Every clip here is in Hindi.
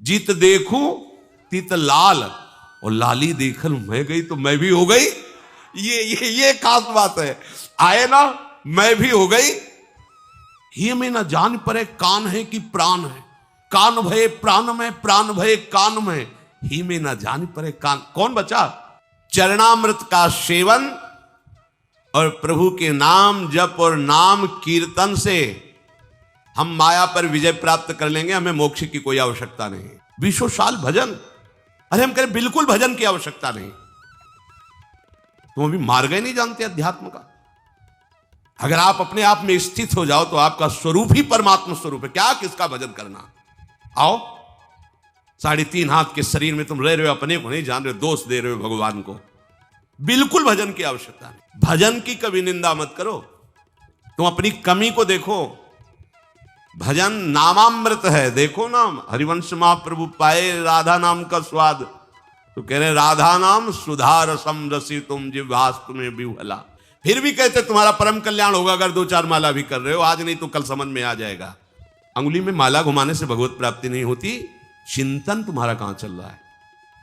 जीत देखूं तीत लाल, और लाली देखल मैं गई तो मैं भी हो गई। ये खास बात है। आए ना मैं भी हो गई। ही में ना जान परे कान है कि प्राण है, कान भये प्राण में, प्राण भये कान में, ही में ना जान परे कान। कौन बचा? चरणामृत का सेवन और प्रभु के नाम जप और नाम कीर्तन से हम माया पर विजय प्राप्त कर लेंगे। हमें मोक्ष की कोई आवश्यकता नहीं। 20 साल भजन, अरे हम करें बिल्कुल भजन की आवश्यकता नहीं। तुम अभी मार्ग ही नहीं जानते अध्यात्म का। अगर आप अपने आप में स्थित हो जाओ तो आपका स्वरूप ही परमात्मा स्वरूप है। क्या किसका भजन करना? आओ, 3.5 हाथ के शरीर में तुम रह रहे हो, अपने को नहीं जान रहे हो, दोष दे रहे हो भगवान को। बिल्कुल भजन की आवश्यकता नहीं। भजन की कभी निंदा मत करो, तुम अपनी कमी को देखो। भजन नामामृत है। देखो ना, हरिवंश महाप्रभु पाए राधा नाम का स्वाद तो कह रहे राधा नाम सुधा रसम रसी तुम जिह्वास तुम्हें विह्वला। फिर भी कहते तुम्हारा परम कल्याण होगा अगर 2-4 माला भी कर रहे हो। आज नहीं तो कल समझ में आ जाएगा। अंगुली में माला घुमाने से भगवत प्राप्ति नहीं होती। चिंतन तुम्हारा कहां चल रहा है?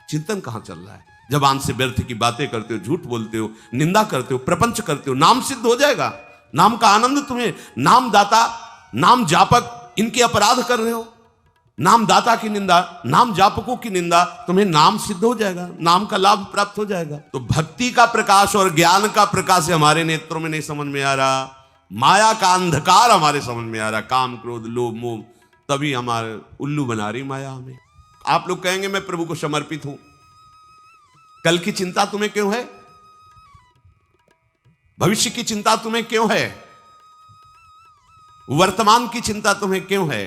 चिंतन कहां चल रहा है? जबान से व्यर्थ की बातें करते हो, झूठ बोलते हो, निंदा करते हो, प्रपंच करते हो। नाम सिद्ध हो जाएगा, नाम का आनंद तुम्हें। नाम दाता, नाम जापक, इनके अपराध कर रहे हो। नाम दाता की निंदा, नाम जापकों की निंदा, तुम्हें नाम सिद्ध हो जाएगा, नाम का लाभ प्राप्त हो जाएगा। तो भक्ति का प्रकाश और ज्ञान का प्रकाश हमारे नेत्रों में नहीं समझ में आ रहा। माया का अंधकार हमारे समझ में आ रहा। काम क्रोध लोभ मोह, तभी हमारे उल्लू बना रही माया हमें। आप लोग कहेंगे मैं प्रभु को समर्पित हूं। कल की चिंता तुम्हें क्यों है? भविष्य की चिंता तुम्हें क्यों है? वर्तमान की चिंता तुम्हें क्यों है?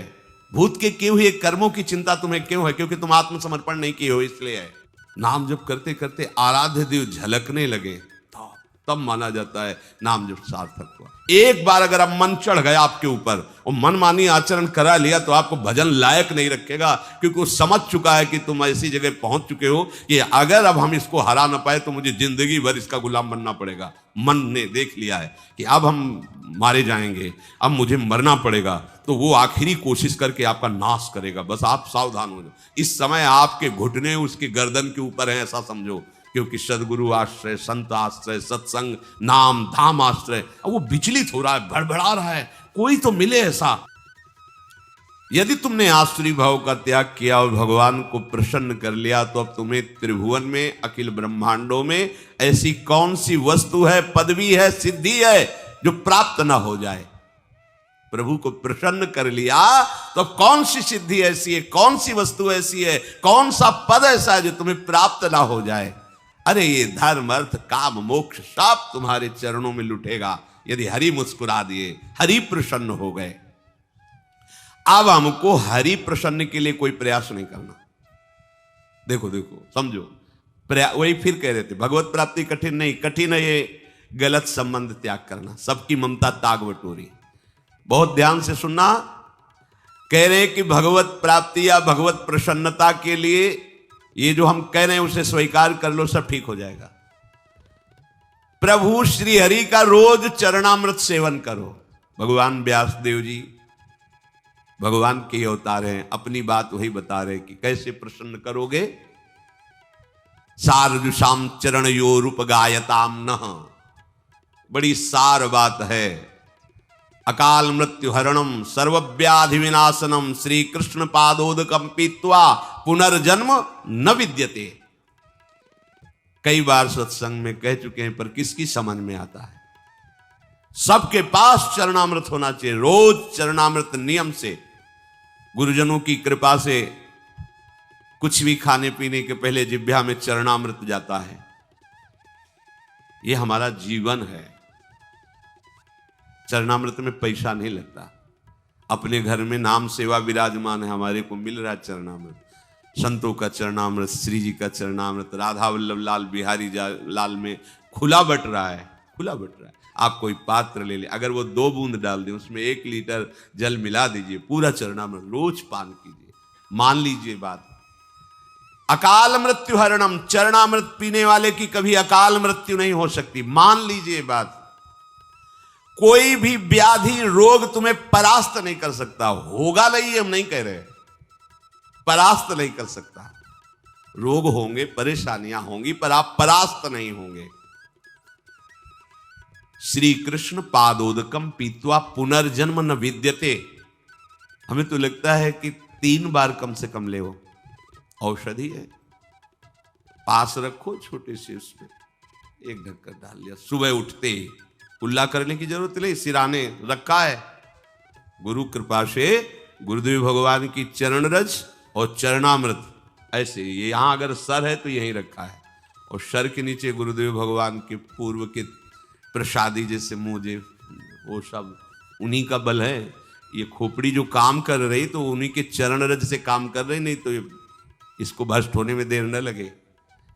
भूत के किए हुए कर्मों की चिंता तुम्हें क्यों है? क्योंकि तुम आत्मसमर्पण नहीं किए हो, इसलिए है। नाम जप करते करते आराध्य देव झलकने लगे तब माना जाता है नाम जप सार्थक हुआ। एक बार अगर अब मन चढ़ गया आपके ऊपर और मनमानी आचरण करा लिया तो आपको भजन लायक नहीं रखेगा, क्योंकि वो समझ चुका है कि तुम ऐसी जगह पहुंच चुके हो कि अगर अब हम इसको हरा ना पाए तो मुझे जिंदगी भर इसका गुलाम बनना पड़ेगा। मन ने देख लिया है कि अब हम मारे जाएंगे, अब मुझे मरना पड़ेगा, तो वो आखिरी कोशिश करके आपका नाश करेगा। बस आप सावधान हो जाओ। इस समय आपके घुटने उसके गर्दन के ऊपर है, ऐसा समझो। क्योंकि सदगुरु आश्रय, संत आश्रय, सत्संग, नाम धाम आश्रय, अब वो विचलित हो रहा है, भड़बड़ा रहा है। कोई तो मिले ऐसा। यदि तुमने आसुरी भाव का त्याग किया और भगवान को प्रसन्न कर लिया तो अब तुम्हें त्रिभुवन में, अखिल ब्रह्मांडों में ऐसी कौन सी वस्तु है, पदवी है, सिद्धि है जो प्राप्त ना हो जाए। प्रभु को प्रसन्न कर लिया तो कौन सी सिद्धि ऐसी है, कौन सी वस्तु ऐसी है, कौन सा पद ऐसा है जो तुम्हें प्राप्त ना हो जाए। अरे ये धर्म अर्थ काम मोक्ष सब तुम्हारे चरणों में लुटेगा यदि हरि मुस्कुरा दिए, हरि प्रसन्न हो गए। अब हमको हरि प्रसन्न के लिए कोई प्रयास नहीं करना। देखो देखो समझो, वही फिर कह रहे थे भगवत प्राप्ति कठिन नहीं, कठिन है ये गलत संबंध त्याग करना, सबकी ममता ताग बटोरी। बहुत ध्यान से सुनना। कह रहे कि भगवत प्राप्ति या भगवत प्रसन्नता के लिए ये जो हम कह रहे हैं उसे स्वीकार कर लो, सब ठीक हो जाएगा। प्रभु श्री हरि का रोज चरणामृत सेवन करो। भगवान व्यासदेव जी भगवान के अवतार हैं, अपनी बात वही बता रहे कि कैसे प्रसन्न करोगे। सारजुषाम चरण यो रूप गायताम नः, बड़ी सार बात है। अकाल मृत्यु हरणम सर्वव्याधि विनाशनम श्री कृष्ण पादोदकम पीत्वा पुनर्जन्म न विद्यते। कई बार सत्संग में कह चुके हैं पर किसकी समझ में आता है। सबके पास चरणामृत होना चाहिए। रोज चरणामृत नियम से, गुरुजनों की कृपा से कुछ भी खाने पीने के पहले जिह्वा में चरणामृत जाता है। यह हमारा जीवन है। चरणामृत में पैसा नहीं लगता। अपने घर में नाम सेवा विराजमान है, हमारे को मिल रहा है चरणामृत। संतों का चरणामृत, श्री जी का चरणामृत राधा वल्लभ लाल बिहारी लाल में खुला बट रहा है, खुला बट रहा है। आप कोई पात्र ले ले, अगर वो 2 बूंद डाल दें उसमें 1 लीटर जल मिला दीजिए, पूरा चरणामृत रोज पान कीजिए। मान लीजिए बात। अकाल मृत्यु हरणम, चरणामृत पीने वाले की कभी अकाल मृत्यु नहीं हो सकती। मान लीजिए बात। कोई भी व्याधि रोग तुम्हें परास्त नहीं कर सकता। होगा नहीं, हम नहीं कह रहे, परास्त नहीं कर सकता। रोग होंगे, परेशानियां होंगी, पर आप परास्त नहीं होंगे। श्री कृष्ण पादोदकम पीत्वा पुनर्जन्म न विद्यते। हमें तो लगता है कि 3 बार कम से कम ले, औषधि है, पास रखो छोटे से, उसमें एक ढक्कन डाल लिया, सुबह उठते ही कुल्ला करने की जरूरत नहीं, सिराने रखा है। गुरु कृपा से गुरुदेव भगवान की चरण रज और चरणामृत, ऐसे ये यहां अगर सर है तो यहीं रखा है, और सर के नीचे गुरुदेव भगवान के पूर्व के प्रसादी जैसे मुझे, वो सब उन्हीं का बल है। ये खोपड़ी जो काम कर रही तो उन्हीं के चरण रज से काम कर रही, नहीं तो इसको भ्रष्ट होने में देर न लगे।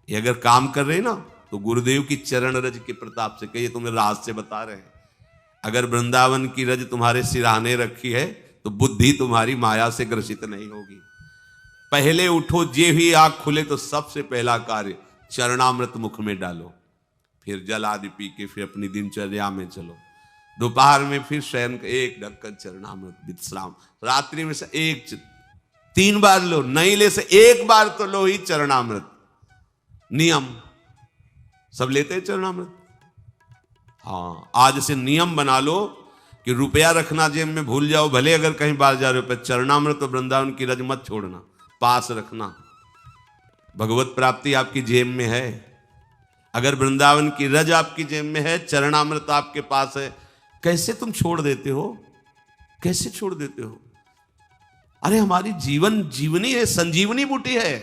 ये अगर काम कर रहे ना तो गुरुदेव की चरण रज के प्रताप से, कहिए तुम्हें राज से बता रहे हैं। अगर वृंदावन की रज तुम्हारे सिराने रखी है तो बुद्धि तुम्हारी माया से ग्रसित नहीं होगी। पहले उठो, जे ही आंख खुले तो सबसे पहला कार्य चरणामृत मुख में डालो, फिर जल आदि पी के फिर अपनी दिनचर्या में चलो। दोपहर में फिर शयन का एक ढक्कन चरणामृत विश्राम, रात्रि में से 3 बार लो, नहीं ले से 1 बार तो लो ही चरणामृत। नियम सब लेते हैं चरणामृत। हाँ, आज से नियम बना लो कि रुपया रखना जेब में भूल जाओ, भले अगर कहीं बाहर जा रहे हो, पर चरणामृत तो वृंदावन की रज मत छोड़ना, पास रखना। भगवत प्राप्ति आपकी जेब में है। अगर वृंदावन की रज आपकी जेब में है, चरणामृत आपके पास है, कैसे तुम छोड़ देते हो? कैसे छोड़ देते हो? अरे हमारी जीवन जीवनी है, संजीवनी बूटी है।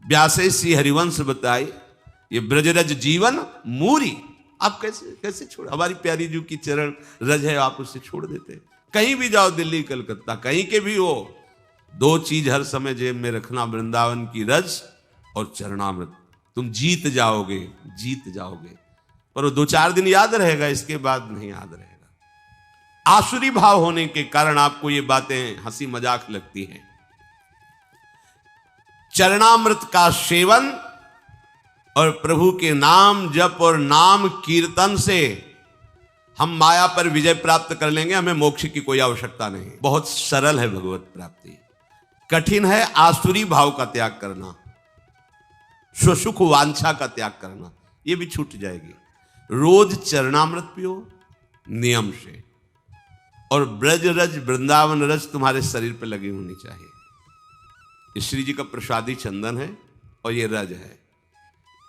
व्यासे श्री हरिवंश बताई, ये ब्रजरज जीवन मूरी। आप कैसे छोड़, हमारी प्यारी जी की चरण रज है, आप उससे छोड़ देते? कहीं भी जाओ, दिल्ली कलकत्ता कहीं के भी हो, 2 चीज हर समय जेब में रखना, वृंदावन की रज और चरणामृत। तुम जीत जाओगे, जीत जाओगे। पर वो 2-4 दिन याद रहेगा, इसके बाद नहीं याद रहेगा। आसुरी भाव होने के कारण आपको ये बातें हंसी मजाक लगती हैं। चरणामृत का सेवन और प्रभु के नाम जप और नाम कीर्तन से हम माया पर विजय प्राप्त कर लेंगे। हमें मोक्ष की कोई आवश्यकता नहीं। बहुत सरल है भगवत प्राप्ति, कठिन है आसुरी भाव का त्याग करना, स्वसुख वांछा का त्याग करना, ये भी छूट जाएगी। रोज चरणामृत पियो नियम से, और ब्रज रज वृंदावन रज तुम्हारे शरीर पर लगी होनी चाहिए। श्री जी का प्रसादी चंदन है और ये रज है,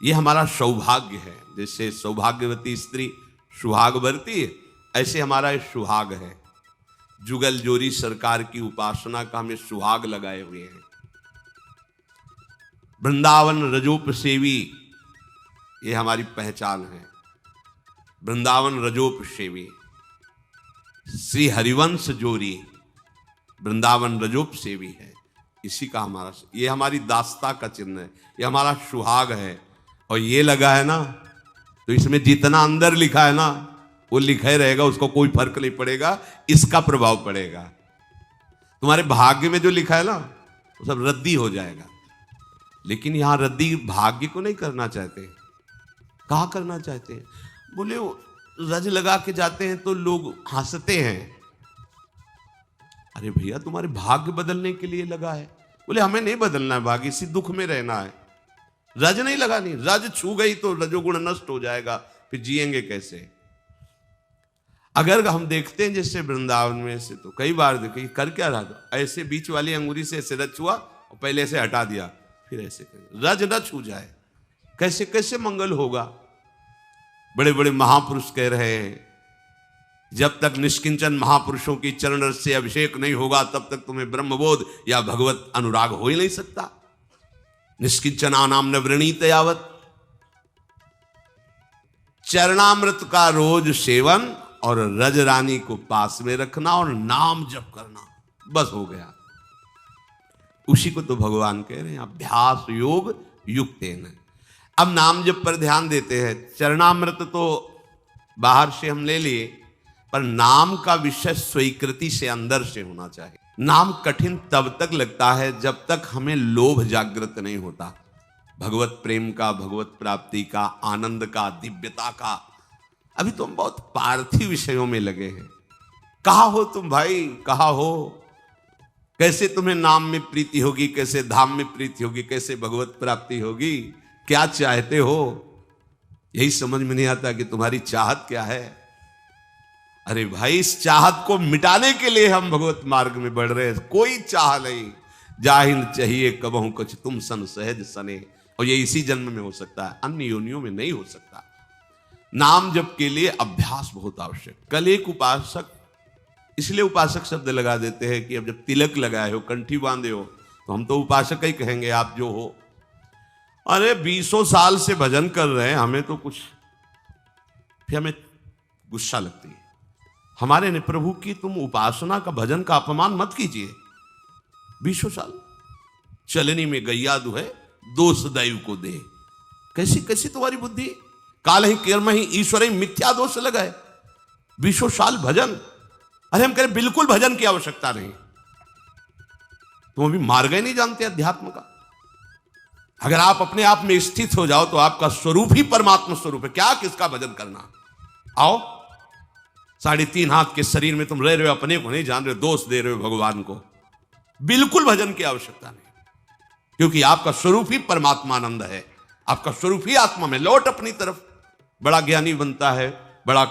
ये हमारा सौभाग्य है। जैसे सौभाग्यवती स्त्री सुहाग भरती है, ऐसे हमारा ये सुहाग है। जुगल जोरी सरकार की उपासना का हमें सुहाग लगाए हुए हैं। वृंदावन रजोप सेवी, ये हमारी पहचान है। वृंदावन रजोप सेवी, श्री हरिवंश जोरी वृंदावन रजोप सेवी है। इसी का हमारा, ये हमारी दास्ता का चिन्ह है, ये हमारा सुहाग है। और ये लगा है ना, तो इसमें जितना अंदर लिखा है ना वो लिखा ही रहेगा, उसको कोई फर्क नहीं पड़ेगा, इसका प्रभाव पड़ेगा। तुम्हारे भाग्य में जो लिखा है ना वो सब रद्दी हो जाएगा। लेकिन यहां रद्दी भाग्य को नहीं करना चाहते। कहा करना चाहते हैं? बोले रज लगा के जाते हैं तो लोग हंसते हैं। अरे भैया, तुम्हारे भाग्य बदलने के लिए लगा है। बोले हमें नहीं बदलना है भाग्य, इसी दुख में रहना है। रज नहीं लगानी, रज छू गई तो रजोगुण नष्ट हो जाएगा, फिर जिएंगे कैसे? अगर हम देखते हैं जैसे वृंदावन में से, तो कई बार देखे कर क्या रहा था, ऐसे बीच वाली अंगुली से ऐसे रज छुआ और पहले से हटा दिया, फिर ऐसे रज न छू जाए, कैसे कैसे मंगल होगा? बड़े बड़े महापुरुष कह रहे हैं, जब तक निष्किंचन महापुरुषों की चरण रज से अभिषेक नहीं होगा तब तक तुम्हें ब्रह्मबोध या भगवत अनुराग हो ही नहीं सकता। निष्किंचना नाम न वृणीत यावत। चरणामृत का रोज सेवन और रज रानी को पास में रखना और नाम जप करना, बस हो गया। उसी को तो भगवान कह रहे हैं अभ्यास योग युक्तेन। अब नाम जप पर ध्यान देते हैं। चरणामृत तो बाहर से हम ले लिए, पर नाम का विषय स्वीकृति से अंदर से होना चाहिए। नाम कठिन तब तक लगता है जब तक हमें लोभ जागृत नहीं होता, भगवत प्रेम का, भगवत प्राप्ति का, आनंद का, दिव्यता का। अभी तो हम बहुत पार्थिव विषयों में लगे हैं। कहाँ हो तुम भाई, कहाँ हो? कैसे तुम्हें नाम में प्रीति होगी, कैसे धाम में प्रीति होगी, कैसे भगवत प्राप्ति होगी, क्या चाहते हो, यही समझ में नहीं आता कि तुम्हारी चाहत क्या है। अरे भाई, इस चाहत को मिटाने के लिए हम भगवत मार्ग में बढ़ रहे हैं। कोई चाह नहीं, जाहिन चाहिए कबहू कुछ तुम सन सहज सने। और ये इसी जन्म में हो सकता है, अन्य योनियों में नहीं हो सकता। नाम जप के लिए अभ्यास बहुत आवश्यक। कल एक उपासक, इसलिए उपासक शब्द लगा देते हैं कि अब जब तिलक लगाए हो, कंठी बांधे हो, तो हम तो उपासक ही कहेंगे आप जो हो। अरे 20 साल से भजन कर रहे हैं, हमें तो कुछ, फिर हमें गुस्सा लगती है हमारे ने, प्रभु की तुम उपासना का, भजन का अपमान मत कीजिए। 20 साल चलनी में गैया दुहे, दोष दैव को दे। कैसी कैसी तुम्हारी बुद्धि, काल ही कर्म ही ईश्वर ही मिथ्या दोष लगाए। 20 साल भजन, अरे हम कहें बिल्कुल भजन की आवश्यकता नहीं। तुम अभी मार्ग ही नहीं जानते अध्यात्म का। अगर आप अपने आप में स्थित हो जाओ तो आपका स्वरूप ही परमात्मा स्वरूप है। क्या किसका भजन करना। आओ, 3.5 हाथ के शरीर में तुम रह रहे हो, अपने को नहीं जान रहे हो, दोष दे रहे हो भगवान को। बिल्कुल भजन की आवश्यकता नहीं, क्योंकि आपका स्वरूप ही परमात्मानंद है। आपका स्वरूप ही आत्मा में। लौट अपनी तरफ। बड़ा ज्ञानी बनता है, बड़ा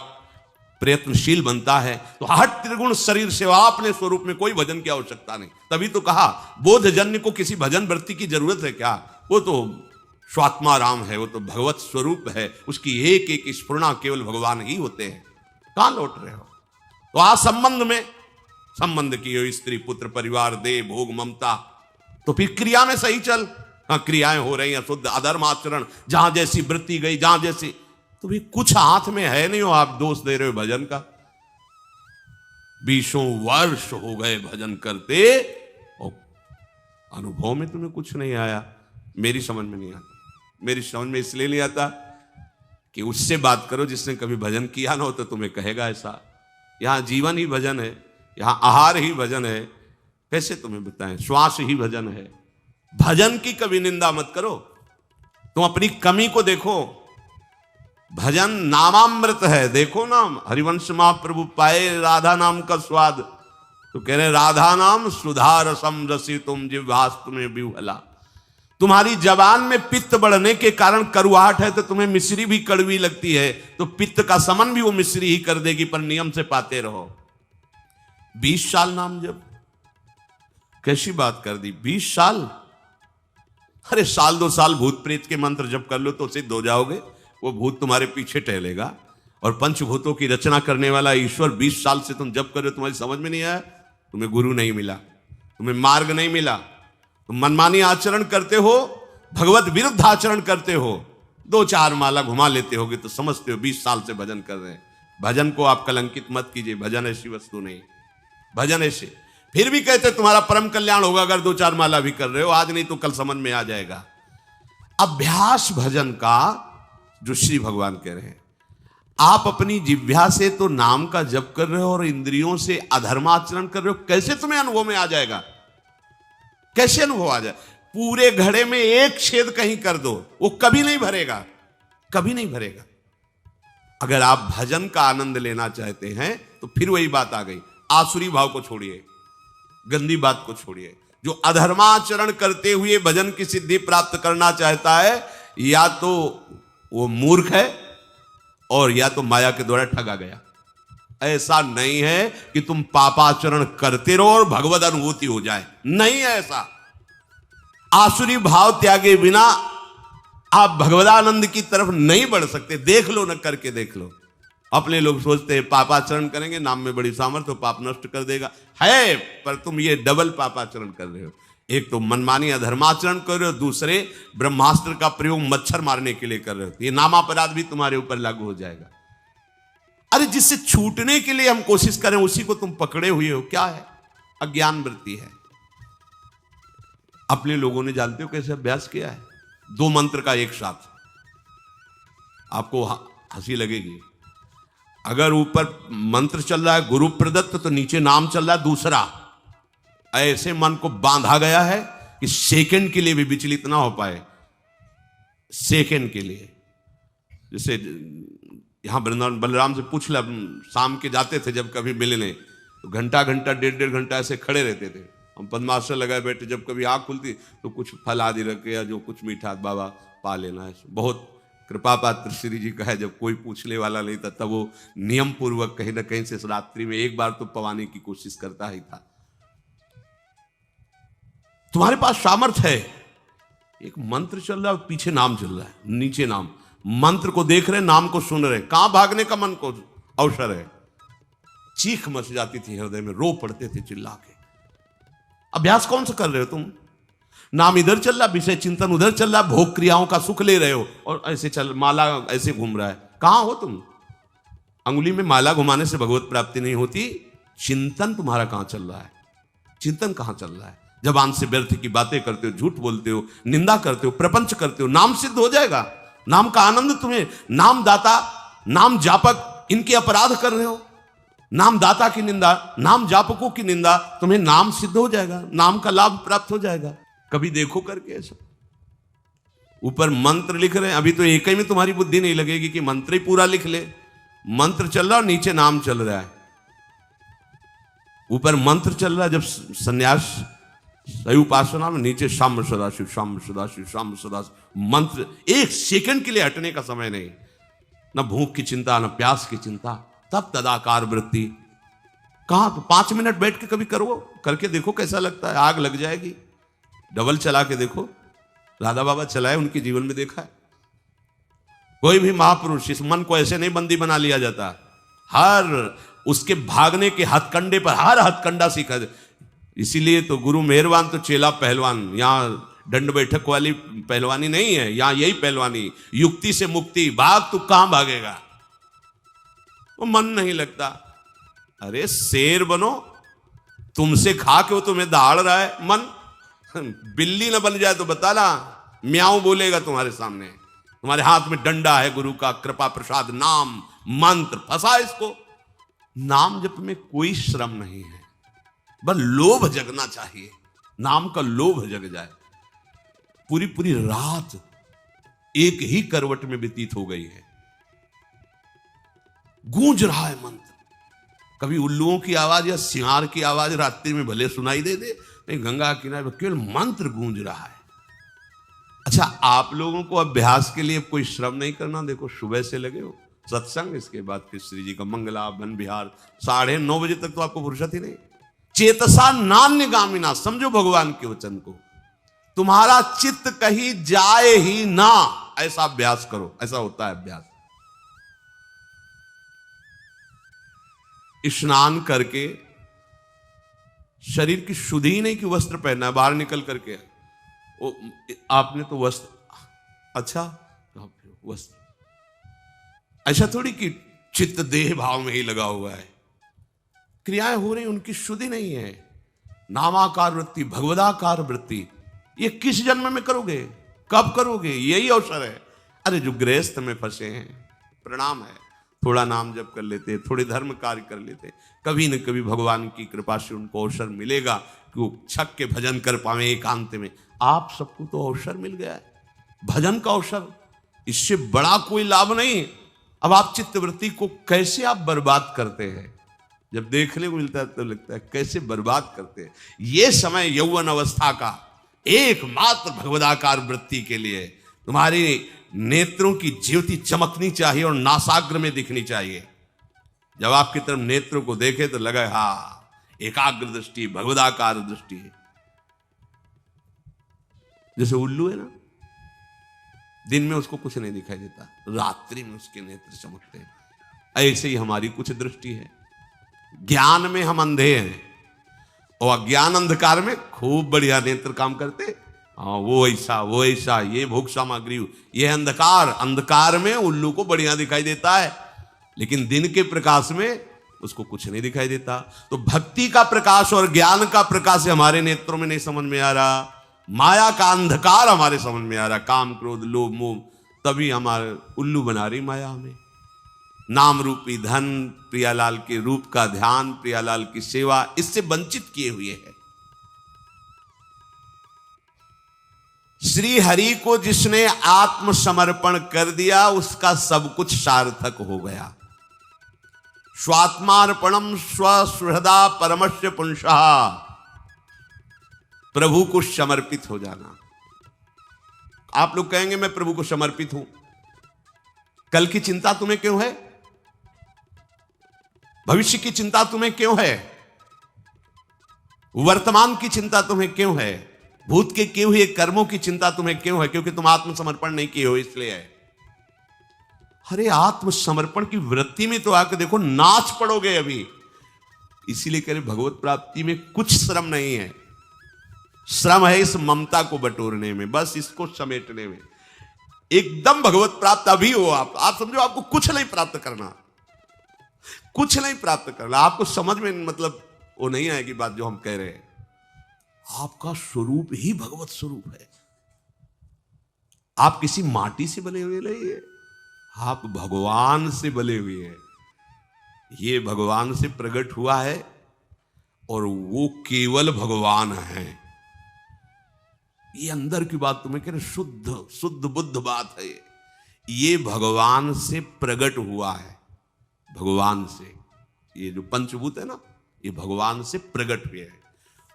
प्रयत्नशील बनता है, तो हट त्रिगुण शरीर से अपने स्वरूप में कोई भजन की आवश्यकता नहीं। तभी तो कहा बोधजन्य को किसी भजन वृत्ति की जरूरत है क्या। वो तो स्वात्मा राम है, वो तो भगवत स्वरूप है। उसकी एक एक स्फुरना केवल भगवान ही होते हैं। कहां लौट रहे हो। तो आज संबंध में संबंध की हो, स्त्री पुत्र परिवार दे भोग ममता, तो फिर क्रिया में सही चल। हाँ, क्रियाएं हो रही हैं शुद्ध, अधर्म आचरण, जहां जैसी वृत्ति गई, जहां जैसी, तो भी कुछ हाथ में है नहीं हो, आप दोष दे रहे हो भजन का। 20 वर्ष हो गए भजन करते और अनुभव में तुम्हें कुछ नहीं आया। मेरी समझ में नहीं आता। मेरी समझ में इसलिए नहीं आता कि उससे बात करो जिसने कभी भजन किया ना हो, तो तुम्हें कहेगा ऐसा। यहां जीवन ही भजन है, यहां आहार ही भजन है। कैसे तुम्हें बताएं, श्वास ही भजन है। भजन की कभी निंदा मत करो। तुम अपनी कमी को देखो। भजन नामामृत है। देखो ना, हरिवंश महाप्रभु पाए राधा नाम का स्वाद, तो कह रहे राधा नाम सुधा रसम रसी तुम जिह्वास्तु में विह्वला। तुम्हारी जबान में पित्त बढ़ने के कारण करुआहट है, तो तुम्हें मिश्री भी कड़वी लगती है, तो पित्त का समन भी वो मिश्री ही कर देगी, पर नियम से पाते रहो। 20 साल नाम जब, कैसी बात कर दी। 20 साल, अरे 1-2 साल भूत प्रेत के मंत्र जप कर लो तो सिद्ध हो जाओगे। वो भूत तुम्हारे पीछे टहलेगा। और पंचभूतों की रचना करने वाला ईश्वर 20 साल से तुम जप कर रहे हो, तुम्हारी समझ में नहीं आया। तुम्हें गुरु नहीं मिला, तुम्हें मार्ग नहीं मिला, तुम मनमानी आचरण करते हो, भगवत विरुद्ध आचरण करते हो। 2-4 माला घुमा लेते होगे तो समझते हो 20 साल से भजन कर रहे हैं। भजन को आप कलंकित मत कीजिए। भजन ऐसी वस्तु नहीं। भजन ऐसे, फिर भी कहते तुम्हारा परम कल्याण होगा अगर 2-4 माला भी कर रहे हो। आज नहीं तो कल समझ में आ जाएगा। अभ्यास भजन का, जो श्री भगवान कह रहे हैं, आप अपनी जिह्वा से तो नाम का जप कर रहे हो और इंद्रियों से अधर्माचरण कर रहे हो। कैसे तुम्हें अनुभव में आ जाएगा। कैसे अनुभव आ जाए। पूरे घड़े में एक छेद कहीं कर दो, वो कभी नहीं भरेगा, कभी नहीं भरेगा। अगर आप भजन का आनंद लेना चाहते हैं तो फिर वही बात आ गई। आसुरी भाव को छोड़िए, गंदी बात को छोड़िए। जो अधर्माचरण करते हुए भजन की सिद्धि प्राप्त करना चाहता है, या तो वो मूर्ख है और या तो माया के द्वारा ठगा गया। ऐसा नहीं है कि तुम पापाचरण करते रहो और भगवत अनुभूति हो जाए, नहीं है ऐसा। आसुरी भाव त्यागे बिना आप भगवदानंद की तरफ नहीं बढ़ सकते। देख लो, न करके देख लो। अपने लोग सोचते हैं पापाचरण करेंगे, नाम में बड़ी सामर्थ्य, पाप नष्ट कर देगा। है, पर तुम ये डबल पापाचरण कर रहे हो। एक तो मनमानी अधर्माचरण कर रहे हो, दूसरे ब्रह्मास्त्र का प्रयोग मच्छर मारने के लिए कर रहे हो। ये नामापराध भी तुम्हारे ऊपर लागू हो जाएगा। अरे जिससे छूटने के लिए हम कोशिश करें, उसी को तुम पकड़े हुए हो। क्या है? अज्ञान वृत्ति है। अपने लोगों ने, जानते हो कैसे अभ्यास किया है? 2 मंत्र का एक साथ। आपको हंसी लगेगी। अगर ऊपर मंत्र चल रहा है गुरु प्रदत्त, तो नीचे नाम चल रहा है दूसरा। ऐसे मन को बांधा गया है कि सेकंड के लिए भी विचलित ना हो पाए। सेकंड के लिए, जैसे यहां वृंदावन बलराम से पूछ ला, शाम के जाते थे जब कभी मिलने, तो घंटा 1.5 घंटा ऐसे खड़े रहते थे। हम पद्मासन लगाए बैठे, जब कभी आँख खुलती तो कुछ फल आदि रखे या जो कुछ मीठा बाबा पा लेना है। बहुत कृपा पात्र श्री जी का है, जब कोई पूछने वाला नहीं था तब वो नियम पूर्वक कहीं ना कहीं से इस रात्रि में एक बार तो पवाने की कोशिश करता ही था। तुम्हारे पास सामर्थ्य है, एक मंत्र चल रहा है, पीछे नाम चल रहा है, नीचे नाम, मंत्र को देख रहे, नाम को सुन रहे, कहां भागने का मन को अवसर है। चीख मच जाती थी हृदय में, रो पड़ते थे चिल्ला के। अभ्यास कौन सा कर रहे हो तुम? नाम इधर चल रहा, विषय चिंतन उधर चल रहा, भोग क्रियाओं का सुख ले रहे हो और ऐसे चल, माला ऐसे घूम रहा है। कहां हो तुम? अंगुली में माला घुमाने से भगवत प्राप्ति नहीं होती। चिंतन तुम्हारा कहां चल रहा है? चिंतन कहां चल रहा है? जबान से व्यर्थ की बातें करते हो, झूठ बोलते हो, निंदा करते हो, प्रपंच करते हो, नाम सिद्ध हो जाएगा। नाम का आनंद तुम्हें, नाम दाता, नाम जापक, इनके अपराध कर रहे हो। नाम दाता की निंदा, नाम जापकों की निंदा, तुम्हें नाम सिद्ध हो जाएगा, नाम का लाभ प्राप्त हो जाएगा। कभी देखो करके ऐसा। ऊपर मंत्र लिख रहे हैं, अभी तो एक ही में तुम्हारी बुद्धि नहीं लगेगी कि मंत्र ही पूरा लिख ले। मंत्र चल रहा और नीचे नाम चल रहा है। ऊपर मंत्र चल रहा है जब संन्यास सही उपासना में, नीचे शाम सदाशिव, शाम सदाशिव, शाम सदाशिव। मंत्र एक सेकंड के लिए हटने का समय नहीं, न भूख की चिंता, न प्यास की चिंता। तब तदाकार वृत्ति। कहां तो 5 मिनट बैठ के कभी करो, करके देखो कैसा लगता है। आग लग जाएगी। डबल चला के देखो, राधा बाबा चलाए, उनके जीवन में देखा है। कोई भी महापुरुष, इस मन को ऐसे नहीं बंदी बना लिया जाता। हर उसके भागने के हथकंडे पर हर हथकंडा सीखा। इसीलिए तो गुरु मेहरबान तो चेला पहलवान। यहां दंड बैठक वाली पहलवानी नहीं है, यहां यही पहलवानी, युक्ति से मुक्ति। भाग तू कहां भागेगा? वो मन नहीं लगता। अरे शेर बनो, तुमसे खा के वो तुम्हें दहाड़ रहा है। मन बिल्ली ना बन जाए तो बताना, म्याऊं बोलेगा तुम्हारे सामने। तुम्हारे हाथ में डंडा है गुरु का, कृपा प्रसाद नाम मंत्र, फंसा इसको। नाम जप में कोई श्रम नहीं है, बस लोभ जगना चाहिए। नाम का लोभ जग जाए। पूरी पूरी रात एक ही करवट में व्यतीत हो गई है। गूंज रहा है मंत्र। कभी उल्लुओं की आवाज या सिंहार की आवाज रात्रि में भले सुनाई दे नहीं, गंगा किनारे केवल मंत्र गूंज रहा है। अच्छा, आप लोगों को अभ्यास के लिए कोई श्रम नहीं करना। देखो सुबह से लगे हो सत्संग, इसके बाद फिर श्री जी का मंगला वन विहार, 9:30 बजे तक तो आपको फुर्सत ही नहीं। चेतसा नान्य गामिना, समझो भगवान के वचन को। तुम्हारा चित्त कहीं जाए ही ना, ऐसा अभ्यास करो। ऐसा होता है अभ्यास। स्नान करके शरीर की शुद्धि ही नहीं कि वस्त्र पहनना है, बाहर निकल करके वो आपने तो वस्त्र, अच्छा वस्त्र, ऐसा थोड़ी कि चित्त देह भाव में ही लगा हुआ है। क्रियाएं हो रही, उनकी शुद्धि नहीं है। नामाकार वृत्ति, भगवदाकार वृत्ति, ये किस जन्म में करोगे? कब करोगे? यही अवसर है। अरे जो गृहस्थ में फंसे हैं, प्रणाम है, थोड़ा नाम जप कर लेते, थोड़े धर्म कार्य कर लेते, कभी न कभी भगवान की कृपा से उनको अवसर मिलेगा कि वो छक के भजन कर पावे एकांत में। आप सबको तो अवसर मिल गया है, भजन का अवसर। इससे बड़ा कोई लाभ नहीं। अब आप चित्तवृत्ति को कैसे आप बर्बाद करते हैं? जब देखने को मिलता है तो लगता है कैसे बर्बाद करते हैं। ये समय यौवन अवस्था का एकमात्र भगवदाकार वृत्ति के लिए तुम्हारी नेत्रों की ज्योति चमकनी चाहिए और नासाग्र में दिखनी चाहिए। जब आपकी तरफ नेत्रों को देखे तो लगे हाँ, एकाग्र दृष्टि, भगवदाकार दृष्टि है। जैसे उल्लू है ना, दिन में उसको कुछ नहीं दिखाई देता, रात्रि में उसके नेत्र चमकते हैं। ऐसे ही हमारी कुछ दृष्टि है। ज्ञान में हम अंधे हैं और अज्ञान अंधकार में खूब बढ़िया नेत्र काम करते। हाँ, वो ऐसा, ये भोग सामग्री, ये अंधकार। अंधकार में उल्लू को बढ़िया दिखाई देता है, लेकिन दिन के प्रकाश में उसको कुछ नहीं दिखाई देता। तो भक्ति का प्रकाश और ज्ञान का प्रकाश हमारे नेत्रों में नहीं समझ में आ रहा। माया का अंधकार हमारे समझ में आ रहा, काम क्रोध लोभ मोह, तभी हमारे उल्लू बना रही माया हमें। नाम रूपी धन, प्रियालाल के रूप का ध्यान, प्रियालाल की सेवा, इससे वंचित किए हुए है। श्री हरि को जिसने आत्मसमर्पण कर दिया, उसका सब कुछ सार्थक हो गया। स्वात्मार्पणम स्वसुहृदा परमस्य पुंसः। प्रभु को समर्पित हो जाना। आप लोग कहेंगे मैं प्रभु को समर्पित हूं, कल की चिंता तुम्हें क्यों है? भविष्य की चिंता तुम्हें क्यों है? वर्तमान की चिंता तुम्हें क्यों है? भूत के किए हुए कर्मों की चिंता तुम्हें क्यों है? क्योंकि तुम आत्मसमर्पण नहीं किए हो, इसलिए है। अरे आत्मसमर्पण की वृत्ति में तो आकर देखो, नाच पड़ोगे अभी। इसीलिए कह रहे भगवत प्राप्ति में कुछ श्रम नहीं है। श्रम है इस ममता को बटोरने में, बस इसको समेटने में। एकदम भगवत प्राप्त अभी हो आप समझो, आपको कुछ नहीं प्राप्त करना, कुछ नहीं प्राप्त करना। आपको समझ में मतलब वो नहीं आएगी बात जो हम कह रहे हैं। आपका स्वरूप ही भगवत स्वरूप है। आप किसी माटी से बने हुए नहीं है, आप भगवान से बने हुए हैं। ये भगवान से प्रकट हुआ है और वो केवल भगवान है। ये अंदर की बात तुम्हें कह रहे, शुद्ध शुद्ध बुद्ध बात है। ये भगवान से प्रकट हुआ है, भगवान से। ये जो पंचभूत है ना, ये भगवान से प्रकट हुए हैं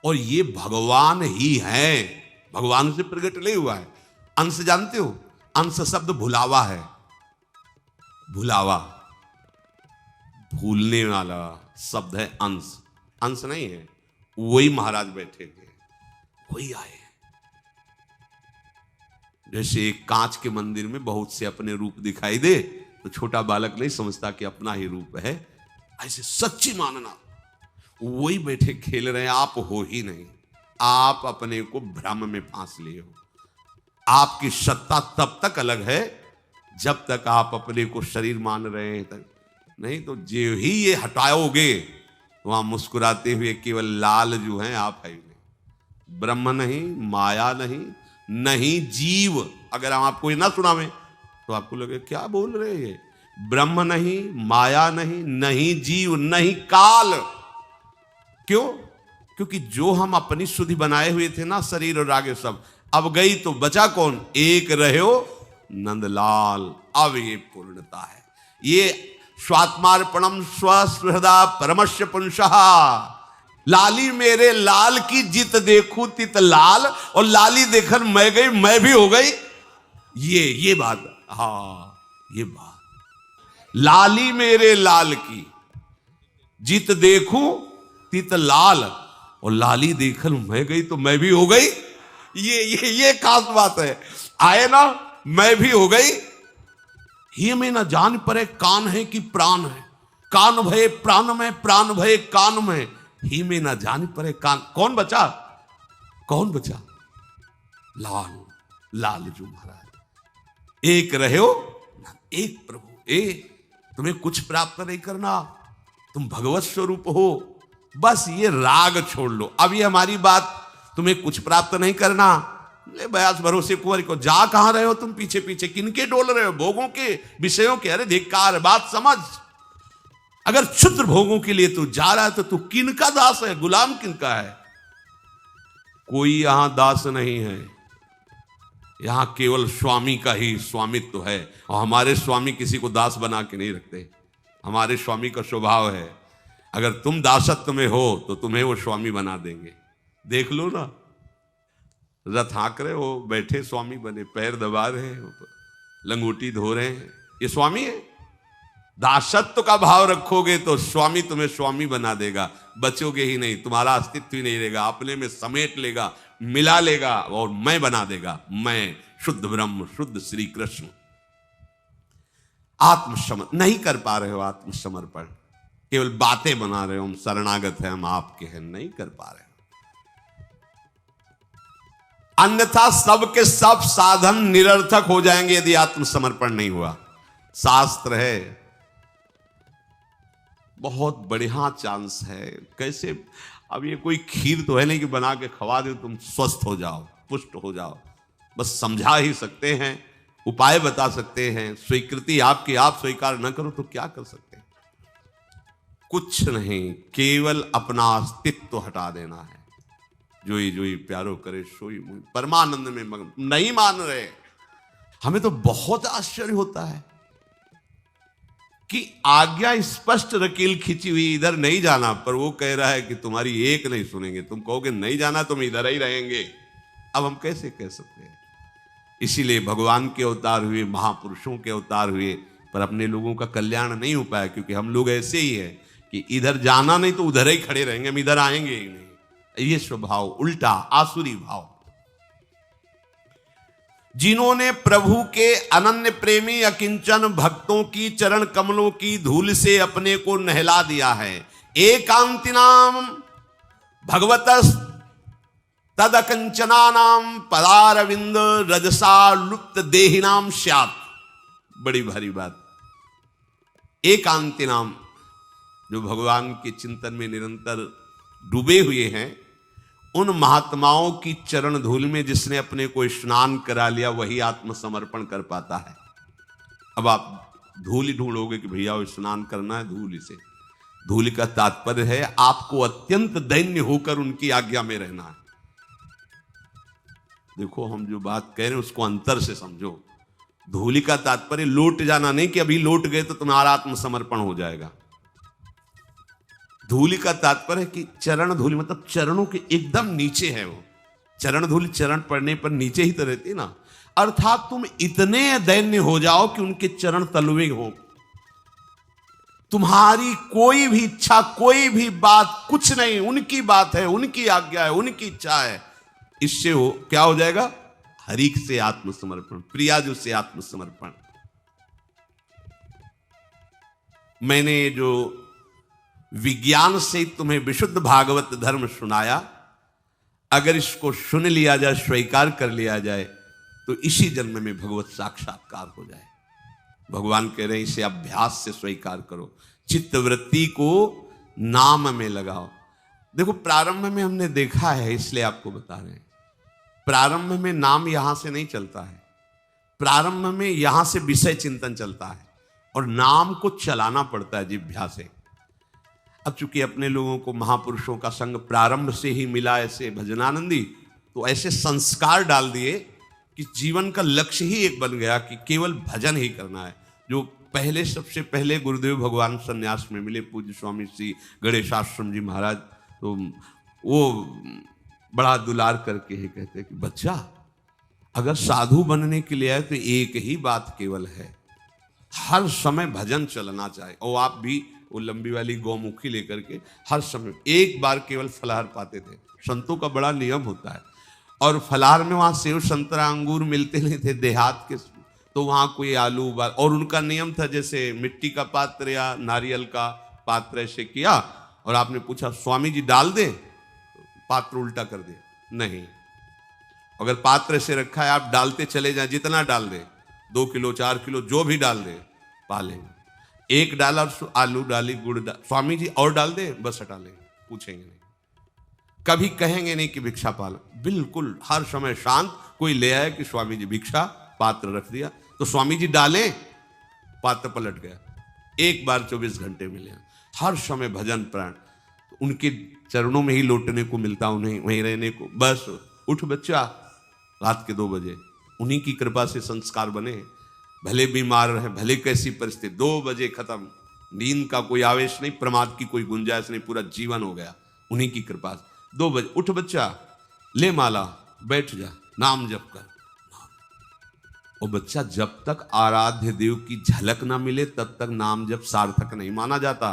और ये भगवान ही है, भगवान से प्रकट नहीं हुआ है। अंश जानते हो? अंश शब्द भुलावा है। भुलावा, भूलने वाला शब्द है अंश। अंश नहीं है, वही महाराज बैठे थे, वही आए। जैसे एक कांच के मंदिर में बहुत से अपने रूप दिखाई दे तो छोटा बालक नहीं समझता कि अपना ही रूप है, ऐसे सच्ची मानना। वही बैठे खेल रहे हैं, आप हो ही नहीं। आप अपने को भ्रम में फांस लिए हो। आपकी सत्ता तब तक अलग है जब तक आप अपने को शरीर मान रहे हैं तक। नहीं तो जो ही ये हटाओगे, वहां मुस्कुराते हुए केवल लाल जो है आप है नहीं। ब्रह्म नहीं, माया नहीं, नहीं जीव। अगर हम आपको ये ना सुनावें तो आपको लगे क्या बोल रहे हैं। ब्रह्म नहीं, माया नहीं, नहीं जीव, नहीं काल। क्यों? क्योंकि जो हम अपनी शुद्धि बनाए हुए थे ना, शरीर और आगे सब, अब गई तो बचा कौन? एक रहे हो नंदलाल। अब ये पूर्णता है। ये स्वात्मार्पणम स्वहृदा परमस्य पुंसः। लाली मेरे लाल की जित देखूं तित लाल, और लाली देखकर मैं गई, मैं भी हो गई। ये बात, हाँ ये बात। लाली मेरे लाल की जित देखूं तित लाल, और लाली देखकर मैं गई तो मैं भी हो गई। ये खास बात है। आए ना, मैं भी हो गई। ही में न जान परे कान है कि प्राण है, कान भय प्राण में, प्राण भय कान में। ही में न जान परे कान। कौन बचा? कौन बचा? लाल, लाल जो महाराज। एक रहे हो, एक प्रभु। तुम्हें कुछ प्राप्त नहीं करना, तुम भगवत स्वरूप हो। बस ये राग छोड़ लो। अब ये हमारी बात, तुम्हें कुछ प्राप्त नहीं करना, ले बयास भरोसे कुंवर को। जा कहां रहे हो तुम? पीछे पीछे किनके डोल रहे हो? भोगों के, विषयों के। अरे धिक्कार, बात समझ। अगर क्षुद्र भोगों के लिए तू जा रहा है तो तू किनका दास है? गुलाम किनका है? कोई यहां दास नहीं है, यहां केवल स्वामी का ही स्वामित्व है। और हमारे स्वामी किसी को दास बना के नहीं रखते। हमारे स्वामी का स्वभाव है, अगर तुम दासत्व में हो तो तुम्हें वो स्वामी बना देंगे। देख लो ना, रथ हाँक रहे हो, बैठे स्वामी बने, पैर दबा रहे हैं, लंगोटी धो रहे हैं, ये स्वामी है। दासत्व का भाव रखोगे तो स्वामी तुम्हें स्वामी बना देगा। बचोगे ही नहीं, तुम्हारा अस्तित्व ही नहीं रहेगा। अपने में समेट लेगा, मिला लेगा और मैं बना देगा। मैं शुद्ध ब्रह्म, शुद्ध श्री कृष्ण। आत्मसमर्पण नहीं कर पा रहे हो। आत्मसमर्पण केवल बातें बना रहे हो, हम शरणागत हैं, हम आपके हैं, नहीं कर पा रहे हो। अन्यथा सबके सब साधन निरर्थक हो जाएंगे यदि आत्मसमर्पण नहीं हुआ। शास्त्र है, बहुत बढ़िया चांस है। कैसे? अब ये कोई खीर तो है नहीं कि बना के खवा दे तुम स्वस्थ हो जाओ, पुष्ट हो जाओ। बस समझा ही सकते हैं, उपाय बता सकते हैं। स्वीकृति आपकी, आप स्वीकार न करो तो क्या कर सकते हैं? कुछ नहीं, केवल अपना अस्तित्व हटा देना है। जोई जोई प्यारो करे सोई मुई, परमानंद में मगन। नहीं मान रहे। हमें तो बहुत आश्चर्य होता है कि आज्ञा स्पष्ट रकील खींची हुई, इधर नहीं जाना, पर वो कह रहा है कि तुम्हारी एक नहीं सुनेंगे, तुम कहोगे नहीं जाना, तुम इधर ही रहेंगे। अब हम कैसे कह सकते हैं? इसीलिए भगवान के अवतार हुए, महापुरुषों के अवतार हुए, पर अपने लोगों का कल्याण नहीं हो पाया, क्योंकि हम लोग ऐसे ही है कि इधर जाना नहीं तो उधर ही खड़े रहेंगे, हम इधर आएंगे ही नहीं। ये स्वभाव उल्टा आसुरी भाव। जिन्होंने प्रभु के अनन्य प्रेमी अकिंचन भक्तों की चरण कमलों की धूल से अपने को नहला दिया है, एकांतिनाम भगवतस् तदकंचनानाम पदारविंद रजसा लुप्त देहिनाम स्यात्। बड़ी भारी बात। एकांति नाम, जो भगवान के चिंतन में निरंतर डूबे हुए हैं, उन महात्माओं की चरण धूल में जिसने अपने को स्नान करा लिया, वही आत्मसमर्पण कर पाता है। अब आप धूल ही ढूंढोगे कि भैया वो स्नान करना है, धूल से। धूल का तात्पर्य है आपको अत्यंत दैन्य होकर उनकी आज्ञा में रहना है। देखो, हम जो बात कह रहे हैं उसको अंतर से समझो। धूलि का तात्पर्य लौट जाना नहीं कि अभी लौट गए तो तुम्हारा आत्मसमर्पण हो जाएगा। धूलि का तात्पर्य कि चरण धूलि मतलब चरणों के एकदम नीचे है वो। चरण धूलि चरण पड़ने पर नीचे ही तो रहती ना। अर्थात तुम इतने दैन्य हो जाओ कि उनके चरण तलवे हो। तुम्हारी कोई भी इच्छा, कोई भी बात कुछ नहीं, उनकी बात है, उनकी आज्ञा है, उनकी इच्छा है। इससे हो क्या हो जाएगा? हरि से आत्मसमर्पण, प्रियाजु से आत्मसमर्पण। मैंने जो विज्ञान से तुम्हें विशुद्ध भागवत धर्म सुनाया, अगर इसको सुन लिया जाए, स्वीकार कर लिया जाए, तो इसी जन्म में भगवत साक्षात्कार हो जाए। भगवान कह रहे हैं इसे अभ्यास से स्वीकार करो, चित्तवृत्ति को नाम में लगाओ। देखो, प्रारंभ में हमने देखा है, इसलिए आपको बता रहे हैं, प्रारंभ में नाम यहां से नहीं चलता है। प्रारंभ में यहां से विषय चिंतन चलता है और नाम को चलाना पड़ता है जिह्वा से। अब चूंकि अपने लोगों को महापुरुषों का संग प्रारंभ से ही मिला, ऐसे भजनानंदी, तो ऐसे संस्कार डाल दिए कि जीवन का लक्ष्य ही एक बन गया कि केवल भजन ही करना है। जो पहले, सबसे पहले गुरुदेव भगवान संन्यास में मिले, पूज्य स्वामी श्री गणेशाश्रम जी महाराज, तो वो बड़ा दुलार करके ही कहते कि बच्चा, अगर साधु बनने के लिए आए तो एक ही बात केवल है, हर समय भजन चलना चाहिए। और आप भी वो लंबी वाली गौमुखी लेकर के हर समय एक बार केवल फलाहार पाते थे। संतों का बड़ा नियम होता है, और फलाहार में वहाँ सेव संतरा अंगूर मिलते नहीं थे देहात के, तो वहाँ कोई आलू उबाल, और उनका नियम था जैसे मिट्टी का पात्र या नारियल का पात्र ऐसे किया, और आपने पूछा स्वामी जी डाल दें, पात्र उल्टा कर दिया, नहीं। अगर पात्र से रखा है, आप डालते चले जाएं, जितना डाल दें, 2 किलो 4 किलो जो भी डाल दें, पा लेंगे। एक डाला, आलू डाली, गुड़ डाल, स्वामी जी और डाल दे, बस हटा लेंगे, पूछेंगे नहीं, कभी कहेंगे नहीं कि भिक्षा पाल। बिल्कुल हर समय शांत। कोई ले आए कि स्वामी जी भिक्षा, पात्र रख दिया, तो स्वामी जी डालें, पात्र पलट गया। एक बार 24 घंटे मिले, हर समय भजन प्राण, तो उनके चरणों में ही लौटने को मिलता, उन्हें वहीं रहने को। बस उठ बच्चा, रात के 2 बजे, उन्हीं की कृपा से संस्कार बने। भले बीमार रहे, भले कैसी परिस्थिति, 2 बजे खत्म। नींद का कोई आवेश नहीं, प्रमाद की कोई गुंजाइश नहीं, पूरा जीवन हो गया उन्हीं की कृपा से। 2 बजे उठ बच्चा, ले माला, बैठ जा, नाम जप कर। और बच्चा, जब तक आराध्य देव की झलक ना मिले तब तक नाम जप सार्थक नहीं माना जाता।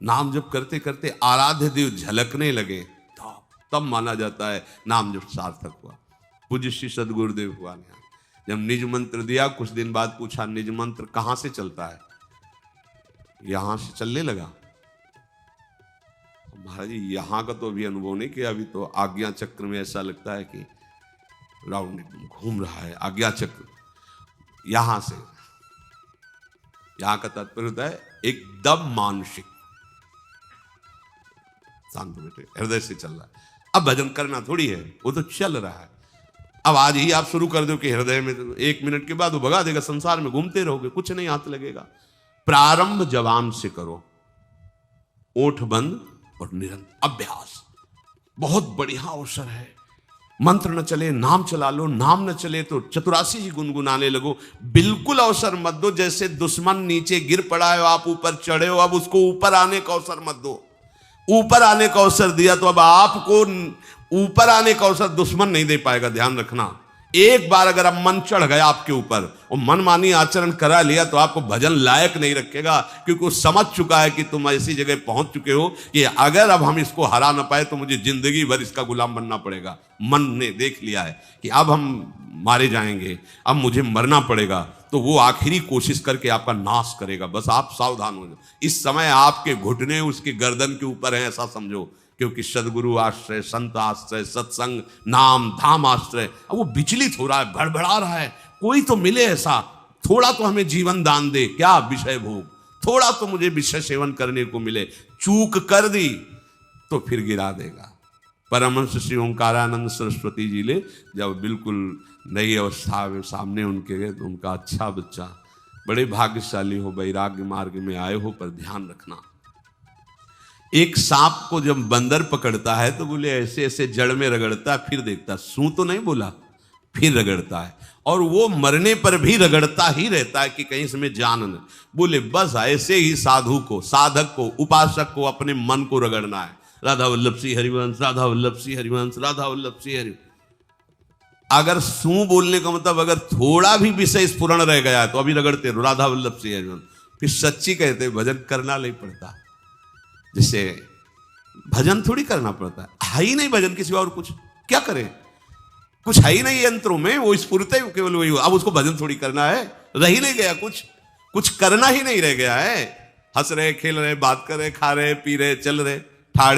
नाम जप करते करते आराध्य देव झलकने लगे, तब माना जाता है नाम जप सार्थक हुआ। पूज्य श्री सदगुरुदेव हुआ ने जब निज मंत्र दिया, कुछ दिन बाद पूछा निज मंत्र कहां से चलता है? यहां से चलने लगा। महाराज जी, यहां का तो अभी अनुभव नहीं किया, अभी तो आज्ञा चक्र में ऐसा लगता है कि राउंड घूम रहा है आज्ञा चक्र। यहां से, यहां का तात्पर्य होता है एकदम मानसिक, शांत बैठे, हृदय से चल रहा है। अब भजन करना थोड़ी है, वो तो चल रहा है। अब आज ही आप शुरू कर दो कि हृदय में, 1 मिनट के बाद वो भगा देगा, संसार में घूमते रहोगे, कुछ नहीं हाथ लगेगा। प्रारंभ जवान से करो, ओठ बंद और निरंतर अभ्यास। बहुत बढ़िया अवसर है। मंत्र न चले नाम चला लो, नाम न चले तो चतुरासी ही गुनगुनाने लगो। बिल्कुल अवसर मत दो, जैसे दुश्मन नीचे गिर पड़ा है आप ऊपर चढ़े हो, अब उसको ऊपर आने का अवसर मत दो। ऊपर आने का अवसर दिया तो अब आपको ऊपर आने का अवसर दुश्मन नहीं दे पाएगा। ध्यान रखना, एक बार अगर अब मन चढ़ गया आपके ऊपर और मनमानी आचरण करा लिया तो आपको भजन लायक नहीं रखेगा, क्योंकि वो समझ चुका है कि तुम ऐसी जगह पहुंच चुके हो कि अगर अब हम इसको हरा ना पाए तो मुझे जिंदगी भर इसका गुलाम बनना पड़ेगा। मन ने देख लिया है कि अब हम मारे जाएंगे, अब मुझे मरना पड़ेगा, तो वो आखिरी कोशिश करके आपका नाश करेगा। बस आप सावधान हो जाओ। इस समय आपके घुटने उसके गर्दन के ऊपर है, ऐसा समझो, क्योंकि सदगुरु आश्रय, संत आश्रय, सत्संग, नाम धाम आश्रय। अब वो विचलित हो रहा है, भड़बड़ा रहा है, कोई तो मिले ऐसा, थोड़ा तो हमें जीवन दान दे, क्या विषय भोग, थोड़ा तो मुझे विषय सेवन करने को मिले। चूक कर दी तो फिर गिरा देगा। परमहंस श्री ओंकारानंद सरस्वती जी ले जब बिल्कुल नई अवस्था में सामने उनके गए तो उनका अच्छा बच्चा, बड़े भाग्यशाली हो, वैराग्य मार्ग में आए हो, पर ध्यान रखना, एक सांप को जब बंदर पकड़ता है तो बोले ऐसे ऐसे जड़ में रगड़ता है, फिर देखता, सू तो नहीं बोला, फिर रगड़ता है, और वो मरने पर भी रगड़ता ही रहता है कि कहीं इसमें जान न। बोले बस ऐसे ही साधु को, साधक को, उपासक को अपने मन को रगड़ना है। राधा वल्लभ सिंह हरिवंश, राधा वल्लभ सिंह हरिवंश, राधा वल्लभ सिंह हरिवंश। अगर सू बोलने का मतलब अगर थोड़ा भी विषय स्फुरण रह गया है तो अभी रगड़ते रहो, राधा वल्लभ सिंह हरिवंश। फिर सच्ची कहते भजन करना नहीं पड़ता। जैसे भजन थोड़ी करना पड़ता है ही नहीं भजन, किसी और कुछ क्या करें, कुछ है ही नहीं यंत्रों में, वो स्फुरते केवल वही। अब उसको भजन थोड़ी करना है, रह ही नहीं गया कुछ करना ही नहीं रह गया है। हंस रहे, खेल रहे, बात कर रहे, खा रहे, पी रहे, चल रहे, ठाड़े